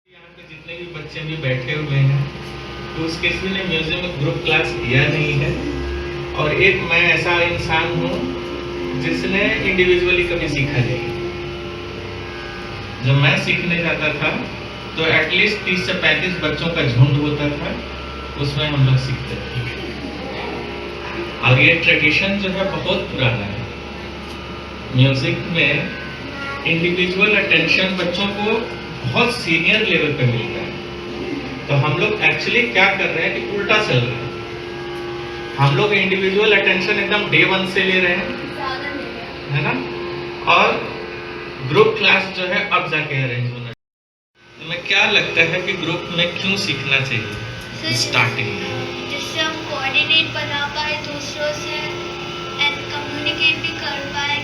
यहाँ पे जितने भी बच्चे भी बैठे हुए हैं तो उस किसी ने म्यूजिक में ग्रुप क्लास किया नहीं है। और एक मैं ऐसा इंसान हूँ जिसने इंडिविजुअली कभी सीखा नहीं। जब मैं सीखने जाता था तो एटलीस्ट 30 से 35 बच्चों का झुंड होता था, उसमें हम लोग सीखते थे। और ये ट्रेडिशन जो है बहुत पुराना है। म्यूजिक में इंडिविजुअल अटेंशन बच्चों को बहुत सीनियर लेवल पे मिलता है। तो हम लोग एक्चुअली क्या कर रहे हैं कि उल्टा चल रहा है। हम लोग इंडिविजुअल अटेंशन एकदम डे 1 से ले रहे हैं, है ना, और ग्रुप क्लास जो है अब जाके अरेंज होना। तुम्हें क्या लगता है कि ग्रुप में क्यों सीखना चाहिए स्टार्टिंग में? जिससे हम कोऑर्डिनेट बना पाए दूसरों से एंड कम्युनिकेट भी कर पाए।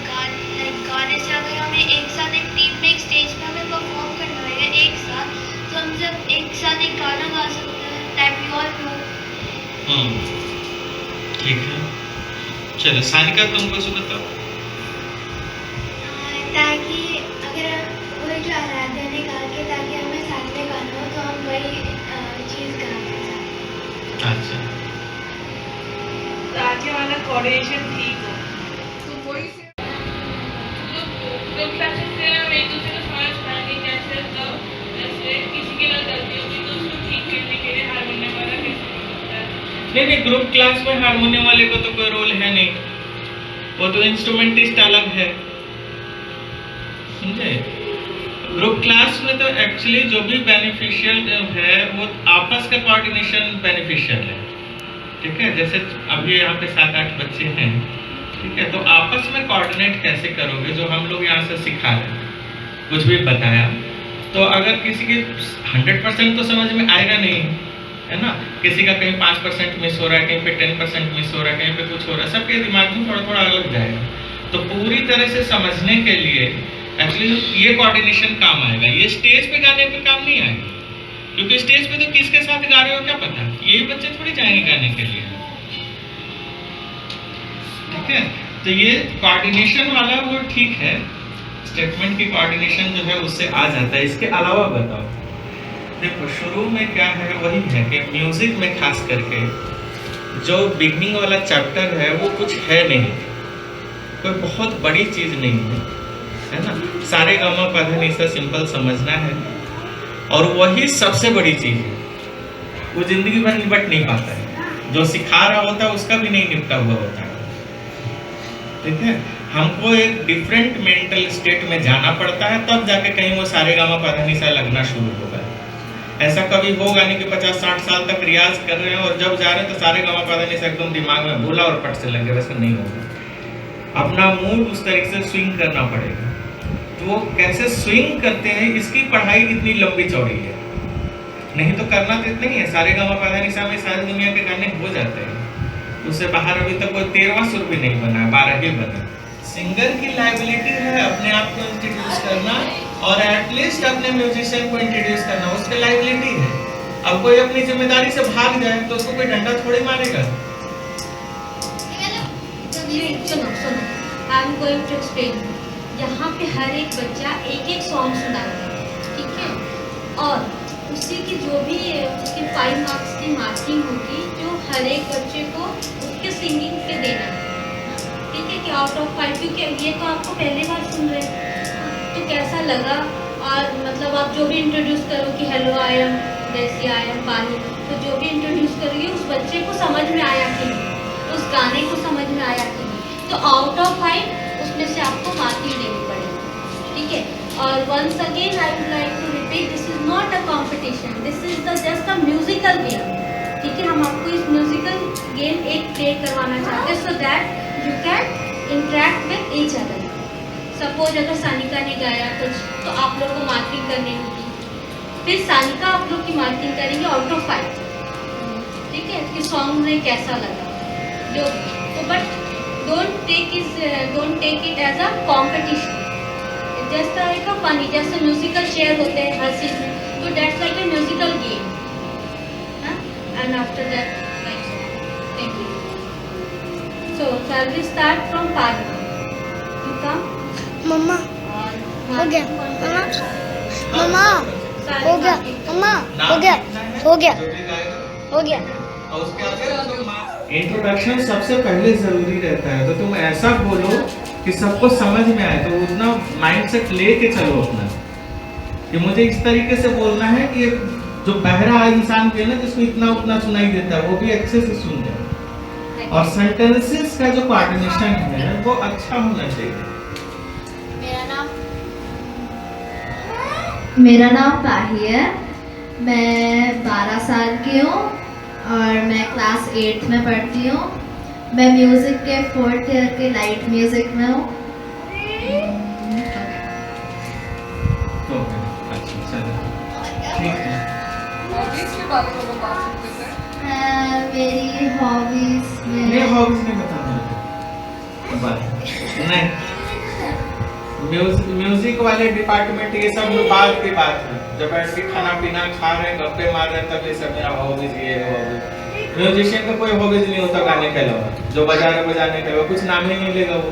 गाने से अगर हमें एक साथ एक टीम में एक स्टेज पे हमें परफॉर्म करना है एक साथ, तो हम जब एक साथ एक गाना गा सकते हैं। That we all know. ठीक है, चलो सानिका तुम कुछ बताओ। ताकि अगर वही जो आराध्या ने कहा कि ताकि हमें साथ में गाना हो तो हम वही चीज़ गा पाए। अच्छा, ताकि हमारा कोऑर्डिनेशन ठीक हो। तो वही से ग्रुप क्लासेस से हम एक दूसरे को समझ पाएंगे कैसे। तो जैसे किसी के लिए गलती होगी तो उसको ठीक करने के लिए हारमोनियम वाला कैसे होता है। नहीं, ग्रुप क्लास में हारमोनियम वाले को तो कोई रोल है नहीं, वो तो इंस्ट्रूमेंटिस्ट अलग है, समझे। ग्रुप क्लास में तो एक्चुअली जो भी बेनिफिशियल है वो आपस का कोऑर्डिनेशन बेनिफिशियल है। ठीक है, जैसे अभी यहाँ पे 7-8 बच्चे हैं, ठीक है, तो आपस में कोऑर्डिनेट कैसे करोगे? जो हम लोग यहाँ से सिखा रहे हैं, कुछ भी बताया, तो अगर किसी की 100% तो समझ में आएगा नहीं, है ना। किसी का कहीं 5% मिस हो रहा है, कहीं पे 10% मिस हो रहा है, कहीं पे कुछ हो रहा है, सबके दिमाग में थोड़ा थोड़ा अलग जाएगा। तो पूरी तरह से समझने के लिए एक्चुअली ये कोऑर्डिनेशन काम आएगा। ये स्टेज पे गाने पे काम नहीं आएगा, क्योंकि स्टेज पे तो किसके साथ गा रहे हो क्या पता, यही बच्चे थोड़ी जाएंगे गाने के लिए। ठीक है, तो ये कोऑर्डिनेशन वाला वो ठीक है, स्टेटमेंट की कोऑर्डिनेशन जो है उससे आ जाता है। इसके अलावा बताओ, देखो शुरू में क्या है, वही है कि म्यूजिक में खास करके जो बिगनिंग वाला चैप्टर है वो कुछ है नहीं, कोई बहुत बड़ी चीज नहीं है ना। सारे गामा पधा निसा सिंपल समझना है और वही सबसे बड़ी चीज है। वो जिंदगी भर निपट नहीं पाता है, जो सिखा रहा होता है उसका भी नहीं निपटा हुआ होता है। ठीक है, हमको एक डिफरेंट मेंटल स्टेट में जाना पड़ता है, तब जाके कहीं वो सारे गामा पधा निसा लगना शुरू होगा। ऐसा कभी होगा नहीं कि 50-60 साल तक रियाज कर रहे हैं और जब जा रहे हैं तो सारे गामा पधा निसा एकदम दिमाग में भूला और पट से लगे, वैसा नहीं होगा। अपना मूड उस तरीके से स्विंग करना पड़ेगा। तो वो कैसे स्विंग करते हैं, इसकी पढ़ाई इतनी लंबी चौड़ी है। नहीं तो करना तो इतना ही है, सारे गामा पधा निसा में सारी दुनिया के गाने हो जाते हैं। उससे बाहर अभी तक कोई 13वां सुर भी नहीं बना, 12 ही बना। सिंगर की लायबिलिटी है अपने आप को इंट्रोड्यूस करना और एटलीस्ट अपने म्यूजिशियन को इंट्रोड्यूस करना, उसकी लायबिलिटी है। अब कोई अपनी जिम्मेदारी से भाग जाए तो उसको कोई डंडा थोड़ी मारेगा। सुनो, I am going to explain. यहाँ पे हर एक बच्चा एक एक सॉन्ग सुनाएगा, ठीक है, और उसी की जो भी उसके 5 मार्क्स की मार्किंग होगी, जो हर एक बच्चे को उसके सिंगिंग पे देना है, ठीक है, कि आउट ऑफ 5। क्योंकि ये तो आपको पहली बार सुन रहे हैं, तो कैसा लगा, और मतलब आप जो भी इंट्रोड्यूस करो कि हेलो आई एम जैसी, आई एम पानी, तो जो भी इंट्रोड्यूस करोगे उस बच्चे को समझ में आया कि नहीं, उस गाने को समझ में आया कि नहीं, तो आउट ऑफ 5 उसमें से आपको मार्किंग देनी पड़ेगी, ठीक है। और once again I would like to repeat, this is not a competition, this is the just a musical game, ठीक है। हम आपको इस म्यूजिकल गेम एक प्ले करवाना चाहते हैं, so that you can interact with each other. Suppose अगर सानिका ने गाया कुछ तो आप लोगों को मार्किंग करनी होगी, फिर सानिका आप लोग की मार्किंग करेंगे आउट ऑफ 5, ठीक है, कि सॉन्ग में कैसा लगा जो। तो but don't take it as a competition, it's just like a funny, जैसे म्यूजिकल चेयर होते हैं हर चीज में, तो that's like a musical game, and after that like so. Thank you. So shall we start from Parna? You come. मम्मा और हो गया। मम्मा सारे हो गया बाकी। मम्मा नाम हो गया लिखना है, हो गया जो भी गाएगा, हो गया और उसके आगे इंट्रोडक्शन सबसे पहले जरूरी रहता है। तो तुम ऐसा बोलो कि सबको समझ में आए, तो उतना माइंडसेट लेके चलो अपना कि मुझे इस तरीके से बोलना है कि जो बहरा इंसान भी है ना, जिसको इतना उतना सुनाई देता है, वो भी अच्छे से सुन जाए। और सेंटेंसेस का जो कोऑर्डिनेशन है वो अच्छा होना चाहिए। मेरा नाम पाही है। मैं 12 साल की हूँ और मैं क्लास 8 में पढ़ती हूँ। मैं म्यूज़िक के 4th ईयर के लाइट म्यूज़िक में हूँ। तो अच्छा चलो ठीक है। हॉबीज के बारे में बात करते हैं। मेरी हॉबीज़ ये में हॉबीज नहीं बताना मुझे। बात नहीं, म्यूजिक वाले डिपार्टमेंट ये सब बाद की बात है। जब बैठ के खाना पीना खा रहे हैं, गप्पे मार रहे हैं, तब ये सब मेरा हॉबीज ये है हॉबीज। म्यूजिशियन का कोई हॉबीज नहीं होता गाने के अलावा, जो बजाने के अलावा कुछ नाम ही नहीं लेगा वो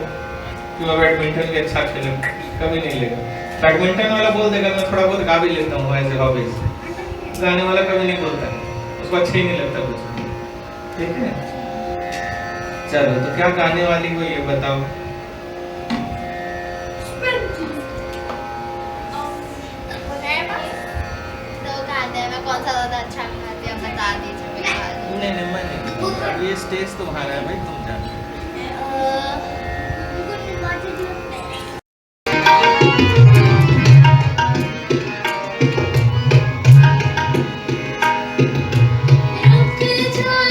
कि मैं बैडमिंटन भी अच्छा खेलूं, कभी नहीं लेगा। बैडमिंटन वाला बोल देगा मैं थोड़ा बहुत गा भी लेता हूँ एज ए हॉबीज, गाने वाला कभी नहीं बोलता, उसको अच्छा ही नहीं लगता कुछ। ठीक है, चलो तो क्या गाने वाली को ये बताओ। तो गाने में कौन सा ज्यादा अच्छा गाती है बता दीजिए। नहीं मैं नहीं, ये स्टेज तुम्हारा है भाई, तुम जानो। चंदा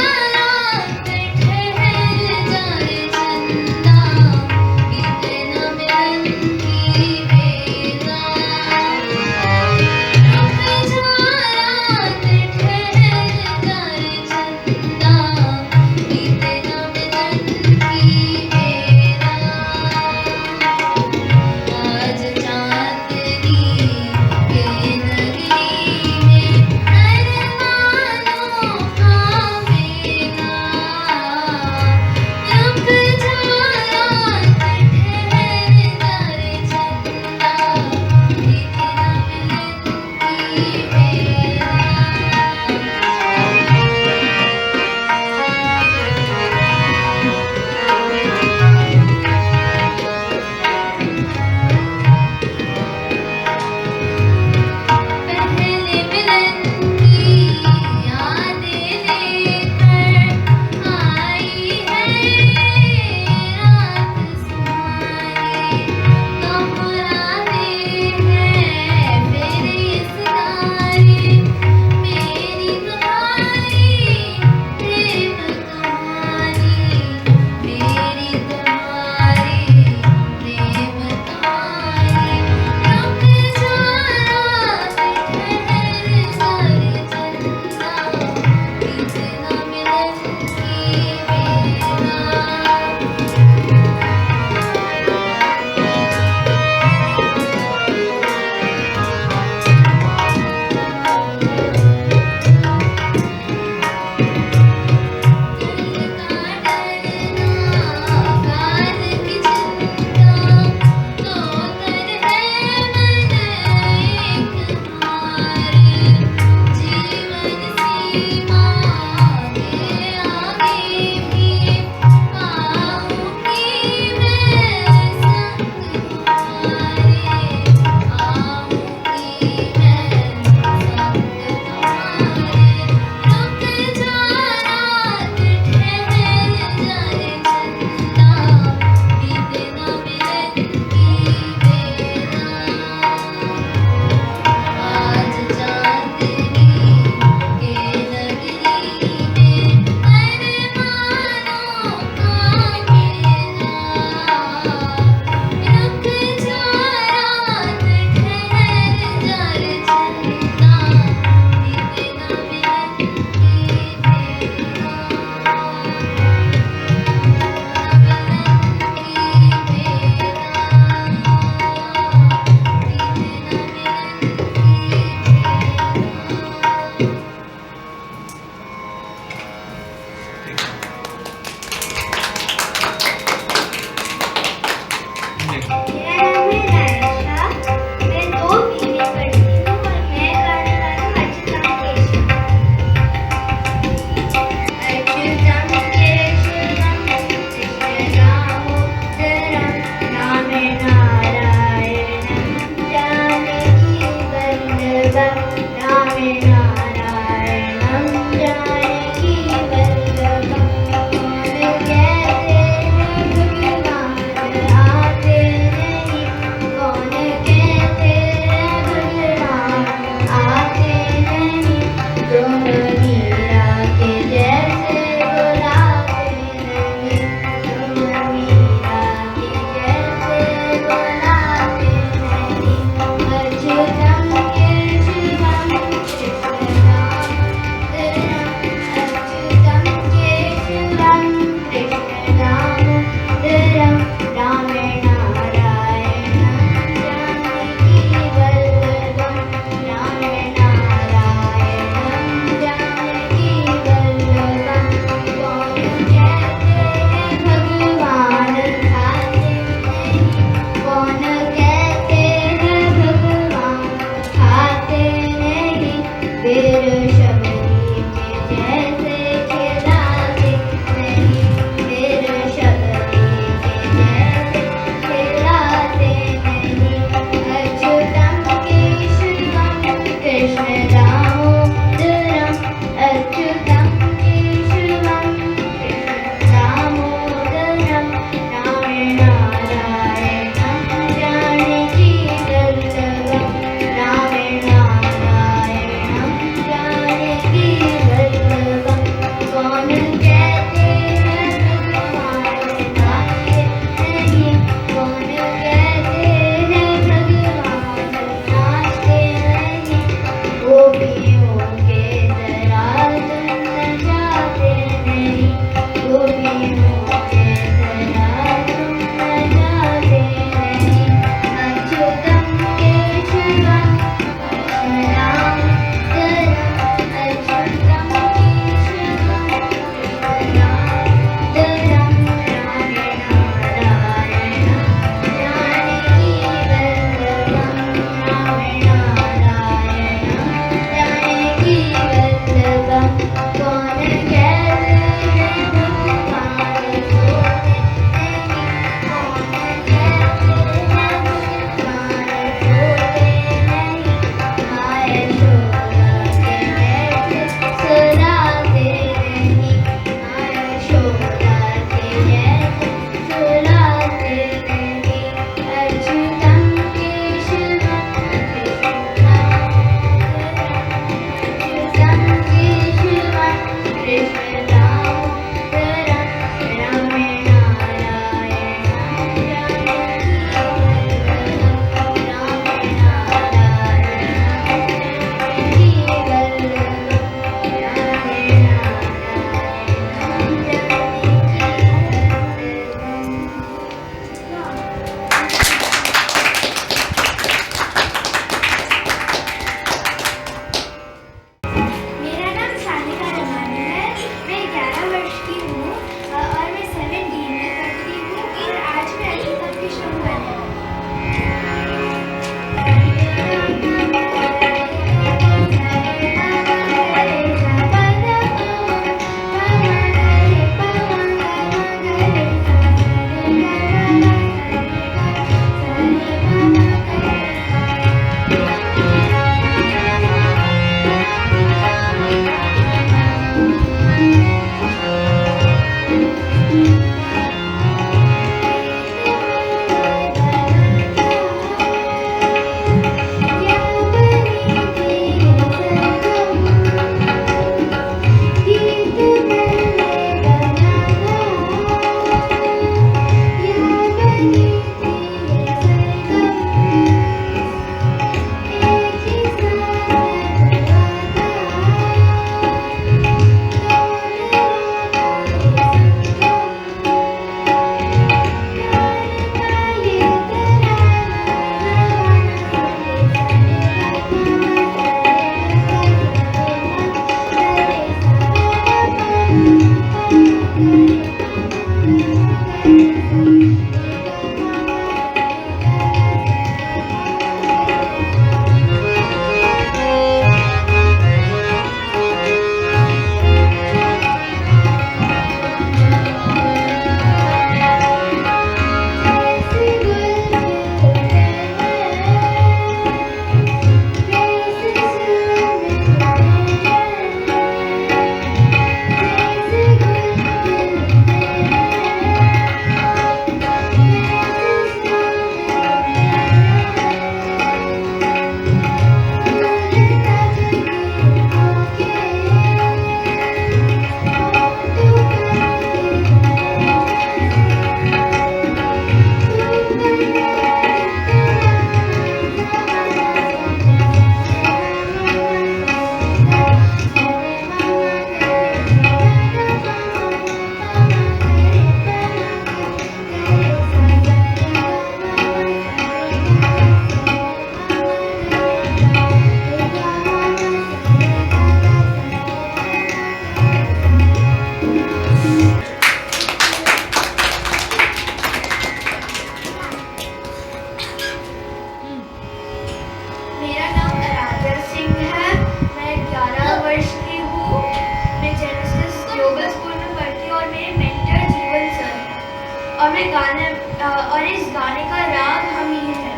और इस गाने का राग हम ये है।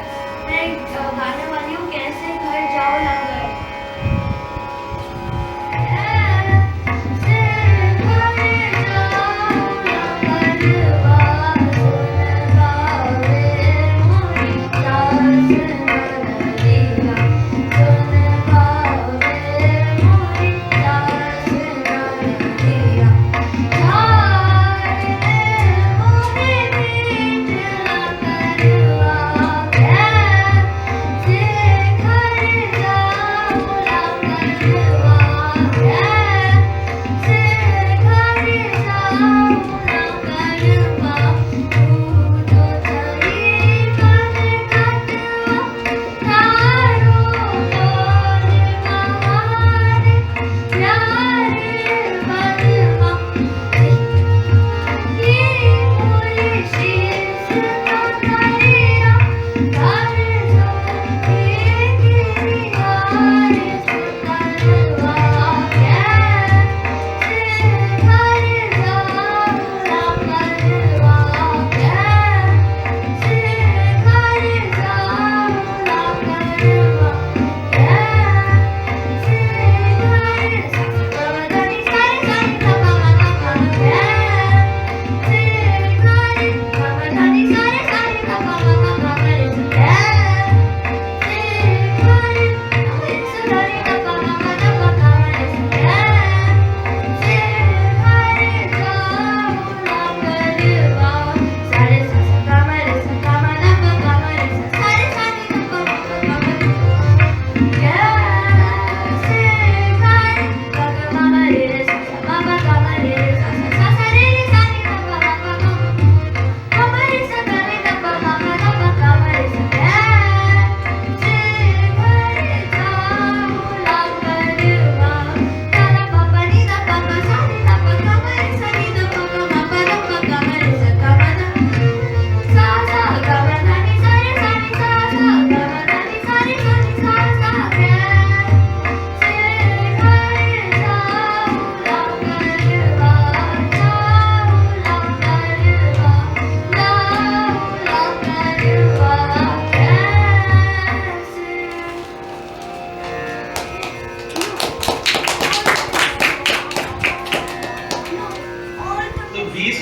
मैं गाने वाली हूँ, कैसे घर जाओ लंगर।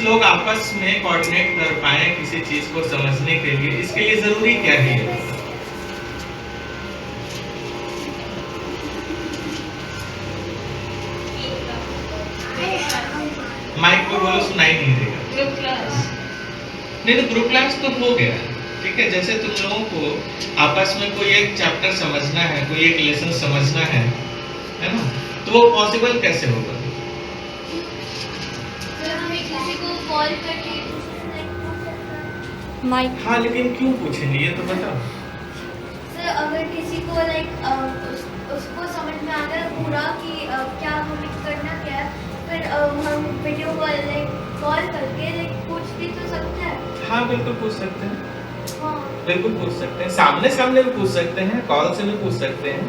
लोग आपस में कोऑर्डिनेट कर पाए किसी चीज को समझने के लिए, इसके लिए जरूरी क्या है? माइक पे बोलो, सुनाई नहीं देगा। ग्रुप क्लास नहीं तो ग्रुप क्लास तो हो गया, ठीक है। जैसे तुम लोगों को आपस में कोई एक चैप्टर समझना है, कोई एक लेसन समझना है ना, तो वो पॉसिबल कैसे होगा? कॉल करके माइक। हाँ, लेकिन क्यों पूछेंगे ये तो बताओ। सर अगर किसी को उसको समझ में आ गया पूरा कि क्या हमें करना क्या है, फिर हम वीडियो कॉल करके पूछ भी तो सकते हैं। हाँ बिल्कुल पूछ सकते हैं, हाँ बिल्कुल पूछ सकते हैं, सामने सामने भी पूछ सकते हैं, कॉल से भी पूछ सकते हैं,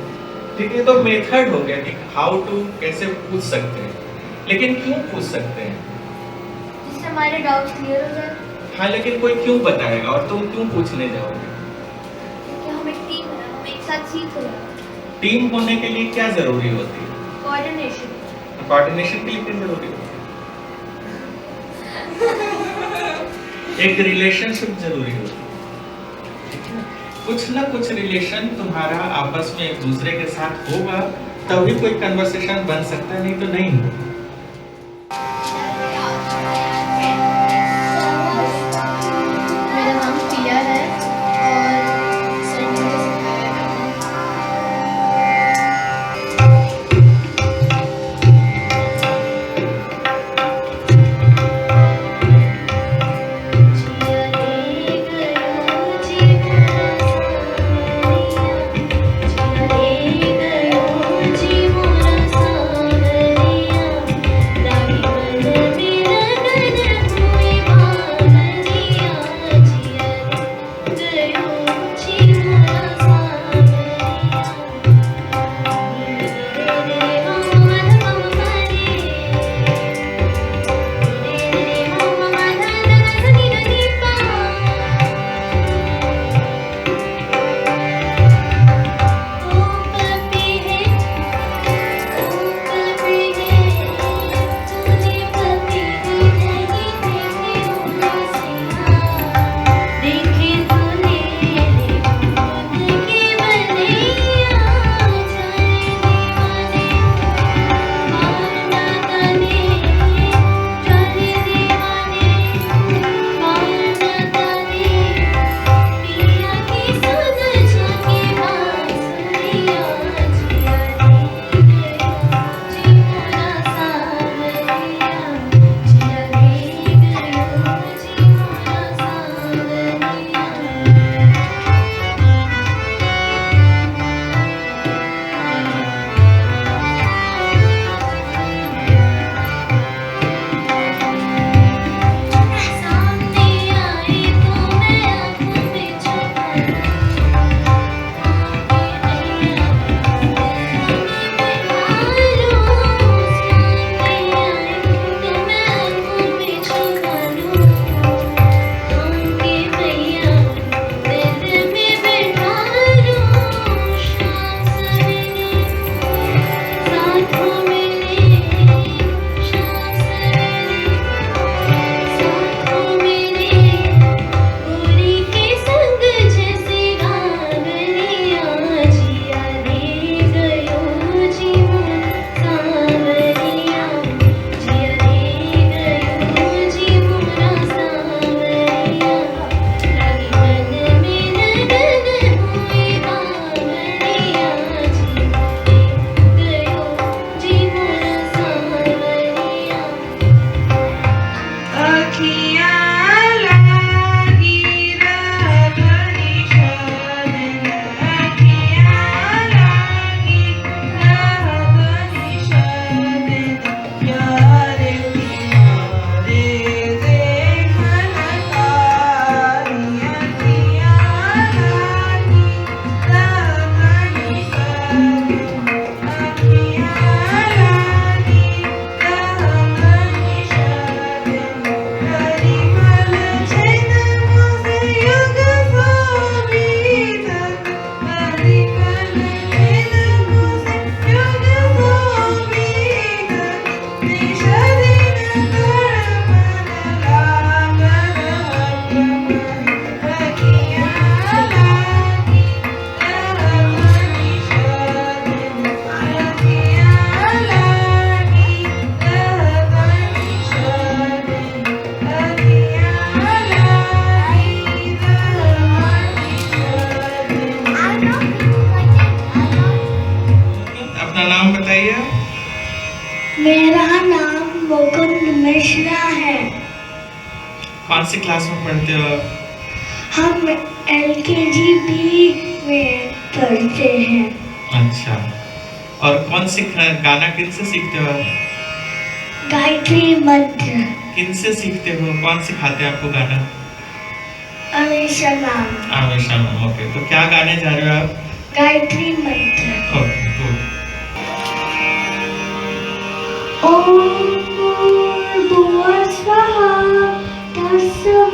ठीक है। तो मेथड हो गया कि हाउ टू, कैसे पूछ सकते हैं, लेकिन क्यों पूछ सकते हैं? जिससे हमारे डाउट्स क्लियर हो जाए। हाँ, लेकिन कोई क्यों बताएगा और तुम क्यों पूछने जाओगे? क्योंकि हम एक टीम है, हम एक साथ सीख रहे हैं। टीम होने के लिए क्या जरूरी होती है? कोऑर्डिनेशन। कोऑर्डिनेशन के लिए क्या जरूरी होती है? एक रिलेशनशिप जरूरी होती है, ठीक है। कुछ ना कुछ रिलेशन तुम्हारा आपस में एक दूसरे के साथ होगा, तभी कोई कन्वर्सेशन बन सकता है, नहीं तो नहीं होगा। मेरा नाम पिया है और सर ने मुझे सिखाया मेरा नाम मुकुंद मिश्रा है। कौन सी क्लास में पढ़ते हो आप? हम LKG B में पढ़ते हैं। अच्छा, और कौन सी गाना किन से सीखते हो आप? गायत्री मंत्र किन से सीखते हो? कौन सिखाते हैं आपको गाना? हमेशा नाम हमेशा मैम। ओके, तो क्या गाने जा रहे हो आप? गायत्री मंत्र। Okay, good. ओम भूर्भुवः स्वः तत्सवितुर्वरेण्यं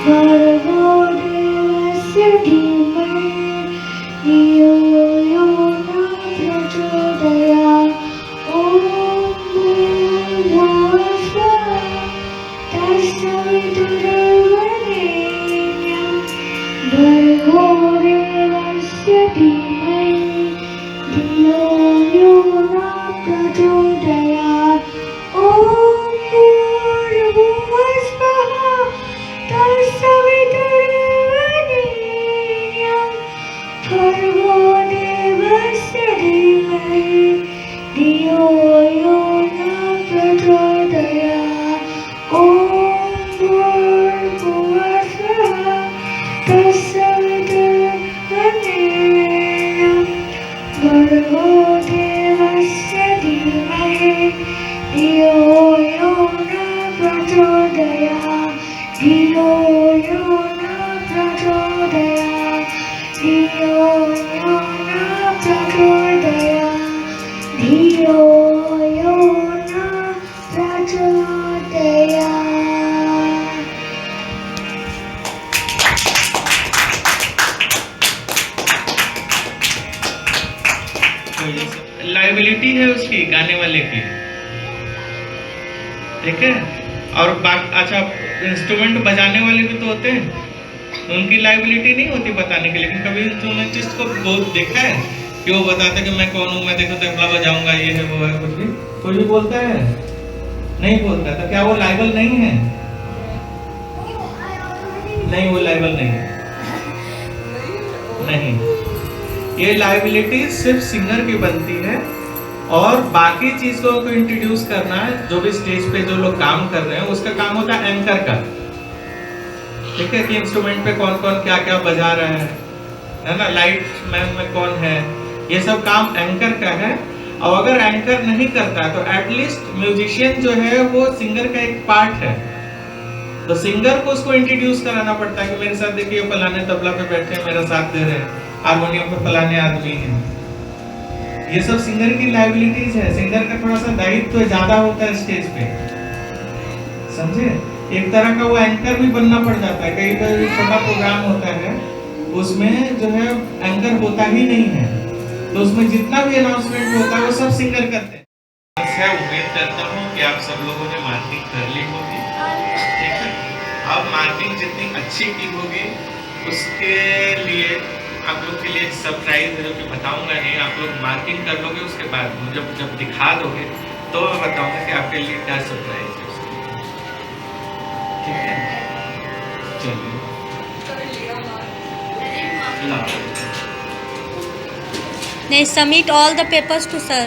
भर्गो देवस्य धीमहि धियो यो न प्रचोदयात्। ओम भूर्भुवः स्वः तत्सवितुर्वरेण्यं भर्गो देवस्य धीमहि धियो यो न प्रचोदयात्। ओम भूर्भुवः स्वः तत्सवितुर्वरेण्यं भर्गो देवस्य धीमहि धियो यो न प्रचोदयात्। ओम भूर्भुवः स्वः तत्सवितुर्वरेण्यं भर्गो देवस्य धीमहि धियो यो न प्रचोदयात्। धियो यो न प्रचोदयात्। धियो यो न प्रचोदयात्। धियो यो न प्रचोदयात्। लाइबिलिटी है उसकी, गाने वाले की, ठीक है। और अच्छा, इंस्ट्रूमेंट बजाने वाले भी तो होते हैं, उनकी लाइबिलिटी नहीं होती बताने के लिए। लेकिन कभी इंस्ट्रूमेंटिस्ट को बहुत देखा है कि वो बताते कि मैं कौन हूँ, मैं देखो तबला बजाऊंगा, ये है वो है, कुछ भी बोलता है? नहीं बोलता। तो क्या वो लाइबल नहीं है? नहीं, वो लाइबल नहीं है। नहीं, ये लाइबिलिटी सिर्फ सिंगर की बनती है, और बाकी चीजों को इंट्रोड्यूस करना है, जो भी स्टेज पे जो लोग काम कर रहे हैं उसका काम होता है एंकर का, ठीक है। कि इंस्ट्रूमेंट पे कौन कौन क्या क्या बजा रहा है ना, लाइट मैन में कौन है, ये सब काम एंकर का है। और अगर एंकर नहीं करता तो एटलीस्ट म्यूजिशियन जो है वो सिंगर का एक पार्ट है, तो सिंगर को उसको इंट्रोड्यूस कराना पड़ता है कि मेरे साथ देखिए फलाने तबला पे बैठे हैं, मेरा साथ दे रहे हैं, हारमोनियम पे फलाने आदमी हैं। ये सब सिंगर की लाइबिलिटीज है। सिंगर का थोड़ा सा दायित्व तो ज्यादा होता है स्टेज पे, समझे। एक तरह का वो एंकर भी बनना पड़ जाता है। कई बार छोटा प्रोग्राम होता है उसमें जो है एंकर होता ही नहीं है, तो उसमें जितना भी अनाउंसमेंट होता है वो सब सिंगर करते हैं। अच्छा, उम्मीद करता हूँ कि आप सब लोगों ने मार्किंग कर ली होगी, ठीक है। अब मार्किंग जितनी अच्छी की होगी उसके लिए आप लोग के लिए सरप्राइज है जो कि बताऊंगा नहीं। आप लोग मार्किंग कर लोगे, उसके बाद मुझे जब दिखा दोगे तो मैं बताऊंगा कि आपके लिए क्या सरप्राइज है, ठीक है। चलिए, They submit all the papers to sir.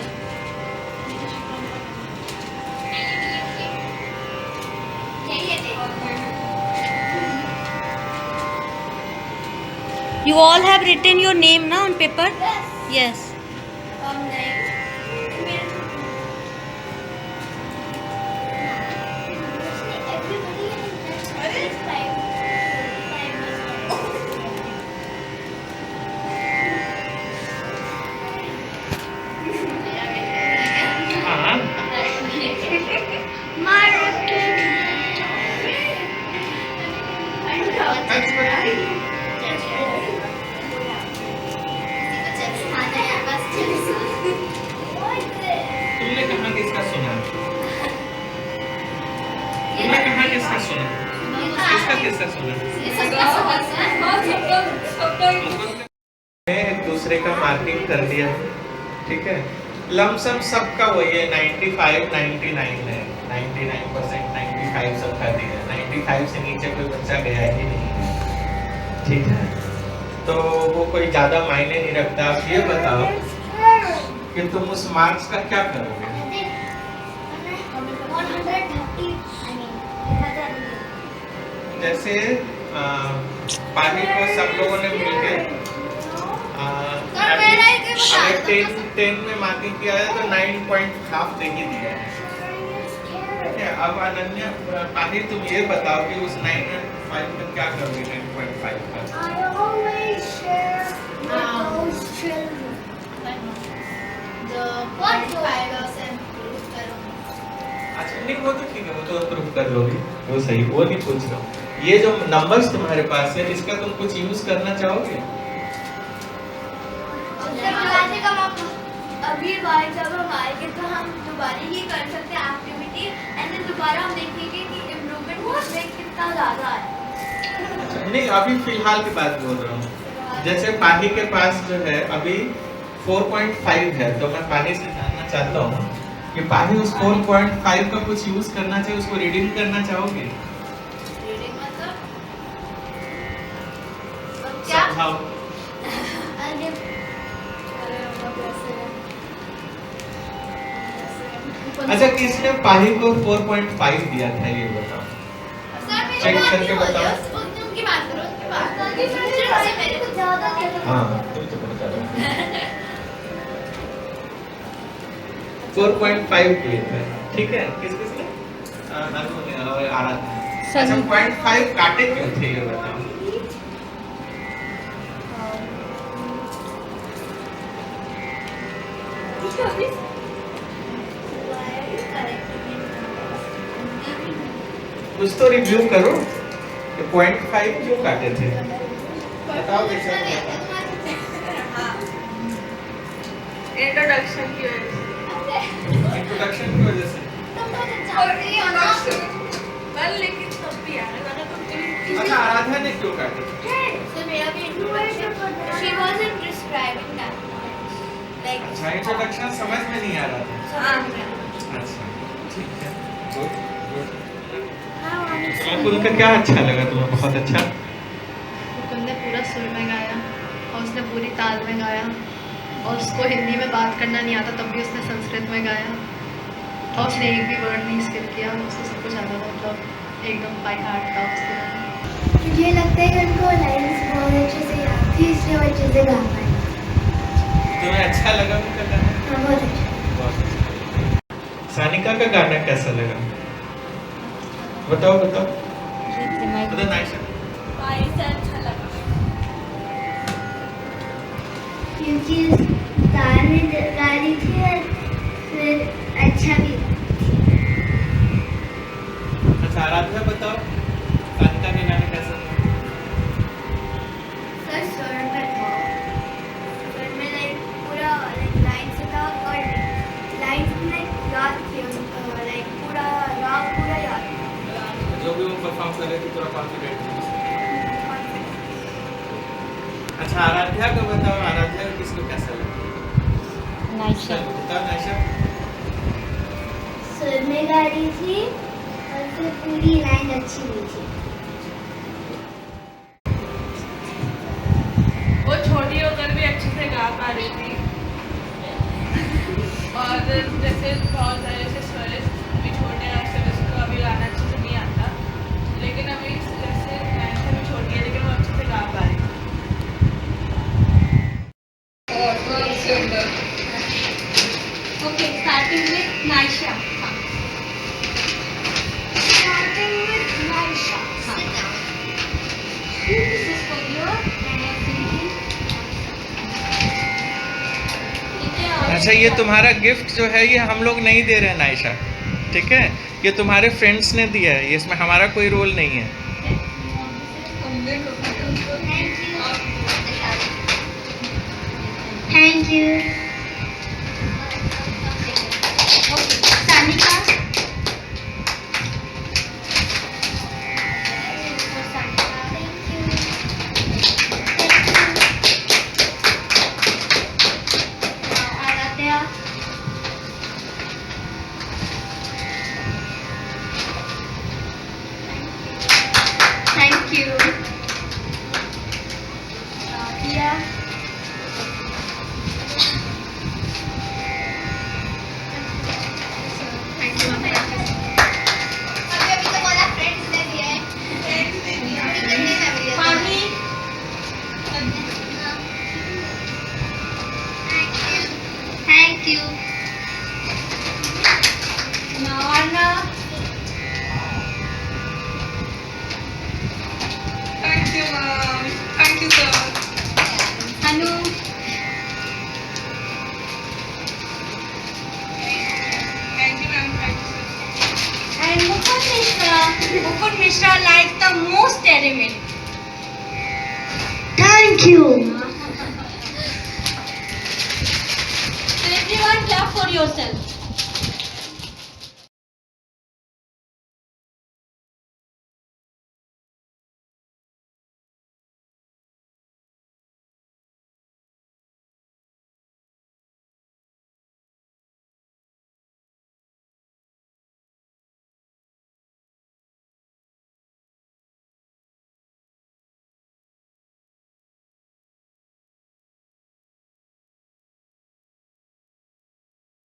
You all have written your name na on paper? Yes. हाँ, तुमने कहाँ किसका सुना? तुमने कहाँ किसका सुना? किसका सुना? एक दूसरे का मार्किंग कर दिया, ठीक है। लमसम सबका वही है, 95, 99 है, 99%, 95 सबका दिया। 95 से नीचे कोई बच्चा गया ही नहीं, ठीक है। तो वो कोई ज्यादा मायने नहीं रखता। आप ये बताओ फिर तुम उस मार्क्स का क्या करोगे? जैसे पानी को सब लोगों ने मिलकर अगर 10 में मार्किंग किया है तो 9.5 दे ही दिया है। ठीक है, अब अनन्या पानी तुम ये बताओ कि उस 9.5 में क्या करोगे 9.5 का? अच्छा नहीं, वो तो ठीक है, वो तो प्रूफ कर लोगे, वो सही, वो नहीं पूछ रहा हूँ। ये जो नंबर्स तुम्हारे पास है इसका तुम कुछ यूज करना चाहोगे? अभी भाई जब हम आएंगे तो हम दोबारा ये कर सकते हैं एक्टिविटी एंड देन दोबारा हम देखेंगे कि इम्प्रूवमेंट उसमें कितना ज़्यादा है। अच्छा, नहीं अभी फिलहाल की बात बोल रहा हूँ। जैसे पानी के पास जो है अभी 4.5 है, तो मैं पानी से जानना चाहता हूँ कि पानी उस 4.5 का कुछ यूज करना चाहिए, उसको रीडिंग करना चाहोगे? रीडिंग मतलब क्या? समझाओ। अच्छा, किसने पाही को 4.5 दिया था ये बताओ? चेक करके बताओ। उनकी बात करो, उनकी बात करो। मेरे को ज़्यादा हाँ, तुम तो बता दो। 4.5 दिए थे, ठीक है? किसने? आराधना। अच्छा, 0.5 काटे क्यों थे ये बताओ? कुछ तो रिव्यू करो कि 0.5 क्यों काटे थे, बताओ बेटा। इंट्रोडक्शन की वजह से। इंट्रोडक्शन की वजह से। लेकिन तब भी यार अगर तुम अच्छा, आराधना ने क्यों काटे? मेरा भी introduction she wasn't describing that like अच्छा, इंट्रोडक्शन समझ में नहीं आ रहा था। हाँ अच्छा, ठीक है, गुड गुड। हाँ उनका क्या अच्छा लगा तुम्हें? बहुत अच्छा। मुकुंद ने पूरा सुर में गाया और उसने पूरी ताल में गाया और उसको हिंदी में बात करना नहीं आता तब भी उसने संस्कृत में गाया और उसने एक भी वर्ड नहीं स्किप किया, उसको सब कुछ आता था, मतलब एकदम बाय हार्ट था उसके। मुझे लगता है कि उनको लाइन्स बहुत अच्छे से याद थी इसलिए वो अच्छे से गा पाए। तुम्हें अच्छा लगा उनका गाना? हाँ बहुत अच्छा। बहुत अच्छा। सानिका का गाना कैसा लगा? बताओ बताओ। बताओ नाइशा। भाई से अच्छा लगा क्योंकि तार में गा रही थी और फिर अच्छा भी। अच्छा, आराधना बताओ सानिका का गाना कैसा लगा? सर स्वर में था, स्वर में लाइक पूरा लाइक लाइन से था और लाइन लाइक याद थी उनको, लाइक पूरा राग पूरा याद था। जो भी वो परफॉर्म कर रहे थे पूरा कॉन्फिडेंट थे। अच्छा, आराध्या को बताओ, आराध्या को किसको कैसा लगा? नाइशा। बताओ नाइशा। सुर में गा रही थी और फिर पूरी लाइन अच्छी हुई थी। वो छोटी होकर भी अच्छे से गा पा रही थी और जैसे बहुत सारे जैसे स्वरिस भी छोटे हैं उससे उसको अभी गाना अच्छे से नहीं आता, लेकिन अभी जैसे नाइशा भी छोटी है लेकिन वो अच्छे से गा पा रही थी। Okay, starting with Naisha. Starting with Naisha. Sit down. This is for your activity. अच्छा, ये तुम्हारा गिफ्ट जो है ये हम लोग नहीं दे रहे हैं नाइशा, ठीक है? ये तुम्हारे फ्रेंड्स ने दिया है, इसमें हमारा कोई रोल नहीं है। Thank you. Sanika. Thank you. Nadia. the most talented. Thank you. So everyone clap for yourself.